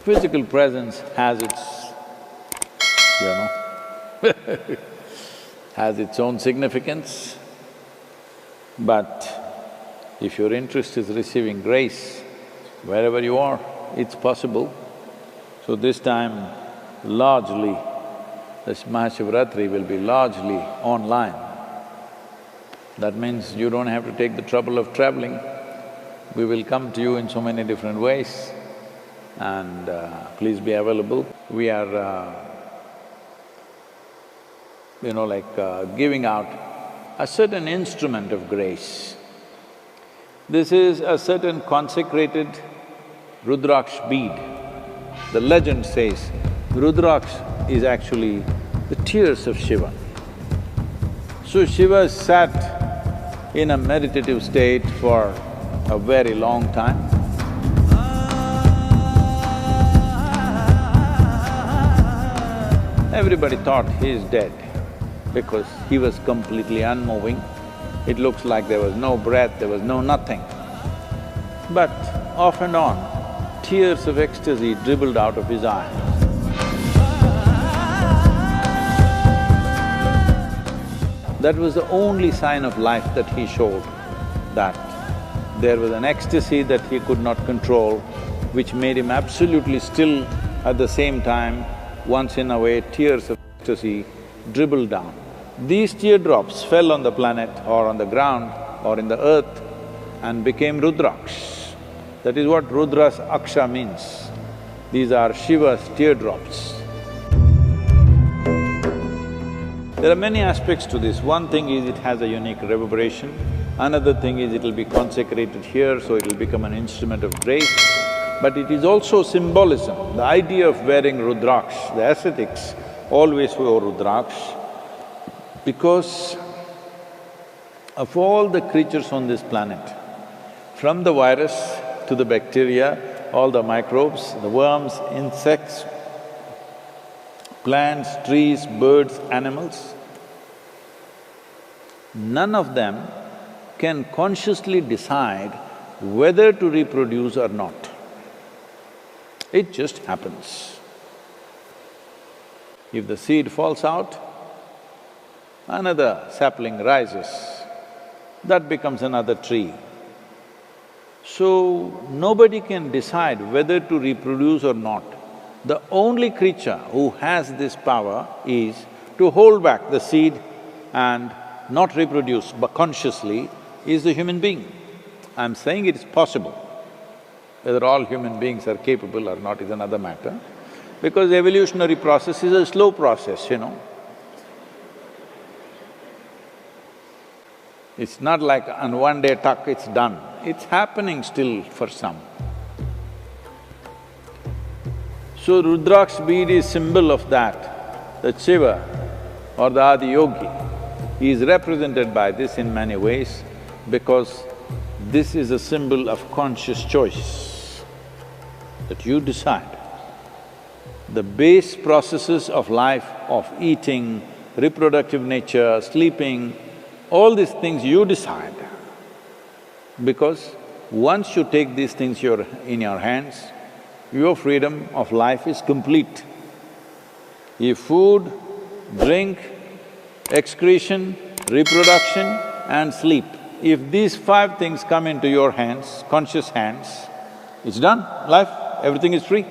Physical presence has its, you know, has its own significance, but if your interest is receiving grace, wherever you are, it's possible. So this time, largely, this Mahashivratri will be largely online. That means you don't have to take the trouble of traveling. We will come to you in so many different ways and please be available. We are, giving out a certain instrument of grace. This is a certain consecrated Rudraksha bead. The legend says Rudraksha is actually the tears of Shiva. So Shiva sat in a meditative state for a very long time. Everybody thought he is dead because he was completely unmoving. It looks like there was no breath, there was no nothing. But off and on, tears of ecstasy dribbled out of his eyes. That was the only sign of life that he showed, that there was an ecstasy that he could not control, which made him absolutely still. At the same time, once in a way, tears of ecstasy dribbled down. These teardrops fell on the planet or on the ground or in the earth and became Rudraksha. That is what Rudraksha means. These are Shiva's teardrops. There are many aspects to this. One thing is it has a unique reverberation. Another thing is it'll be consecrated here, so it'll become an instrument of grace. But it is also symbolism. The idea of wearing Rudraksha, the ascetics always wear Rudraksha because of all the creatures on this planet, from the virus to the bacteria, all the microbes, the worms, insects, plants, trees, birds, animals, none of them can consciously decide whether to reproduce or not. It just happens. If the seed falls out, another sapling rises, that becomes another tree. So, nobody can decide whether to reproduce or not. The only creature who has this power is to hold back the seed and not reproduce, but consciously, is the human being. I'm saying it is possible. Whether all human beings are capable or not is another matter, because the evolutionary process is a slow process, you know. It's not like on one day, tuck, it's done. It's happening still for some. So Rudraksha bead is symbol of that Shiva or the Adiyogi is represented by this in many ways because this is a symbol of conscious choice, that you decide. The base processes of life, of eating, reproductive nature, sleeping, all these things you decide. Because once you take these things in your hands, your freedom of life is complete. If food, drink, excretion, reproduction and sleep, if these five things come into your hands, conscious hands, it's done, life, everything is free.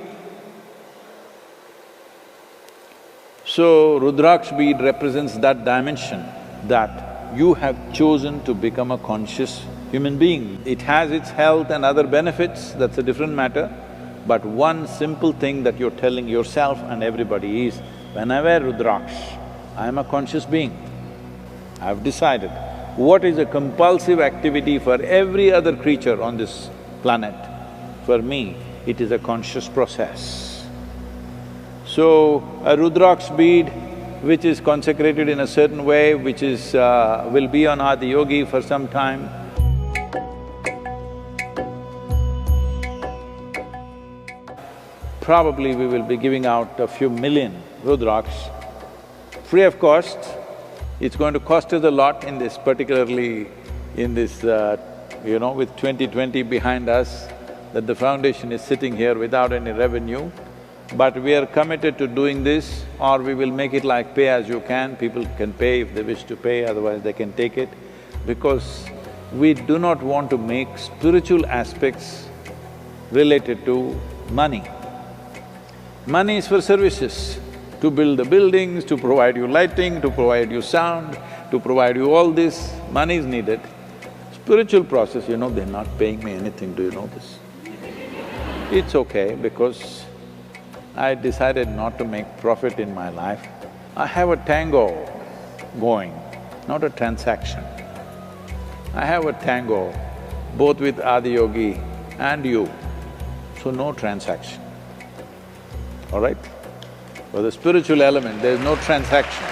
So, Rudraksha bead represents that dimension, that you have chosen to become a conscious human being. It has its health and other benefits, that's a different matter. But one simple thing that you're telling yourself and everybody is, when I wear Rudraksha, I am a conscious being. I've decided what is a compulsive activity for every other creature on this planet. For me, it is a conscious process. So, a Rudraksha bead which is consecrated in a certain way, which is… will be on Adiyogi for some time. Probably we will be giving out a few million Rudraksha, free of cost. It's going to cost us a lot in this, particularly in this, with 2020 behind us, that the foundation is sitting here without any revenue, but we are committed to doing this, or we will make it like pay as you can. People can pay if they wish to pay, otherwise they can take it, because we do not want to make spiritual aspects related to money. Money is for services, to build the buildings, to provide you lighting, to provide you sound, to provide you all this, money is needed. Spiritual process, they're not paying me anything, do you know this? It's okay because I decided not to make profit in my life. I have a tango going, not a transaction. I have a tango both with Adiyogi and you, so no transaction, all right? For the spiritual element, there's no transaction.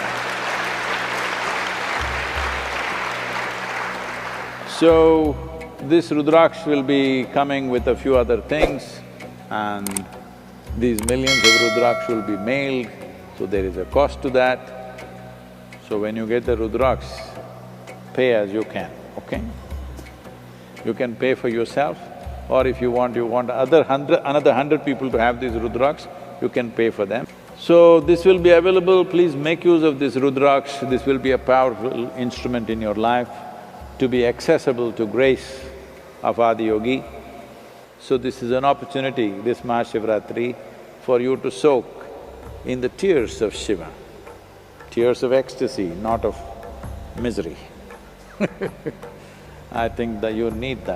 So, this Rudraksha will be coming with a few other things, and these millions of Rudraksha will be mailed, so there is a cost to that. So when you get the Rudraksha, pay as you can, okay? You can pay for yourself, or if you want another 100 people to have these Rudraksha, you can pay for them. So this will be available, please make use of this Rudraksha, this will be a powerful instrument in your life to be accessible to grace of Adiyogi. So this is an opportunity, this Mahashivratri, for you to soak in the tears of Shiva, tears of ecstasy, not of misery. I think that you need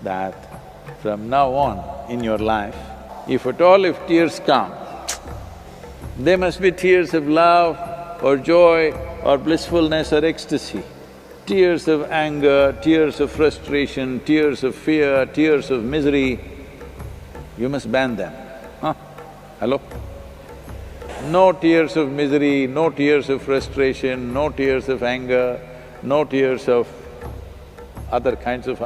that from now on in your life, if at all if tears come, they must be tears of love or joy or blissfulness or ecstasy. Tears of anger, tears of frustration, tears of fear, tears of misery, you must ban them, huh? Hello? No tears of misery, no tears of frustration, no tears of anger, no tears of other kinds of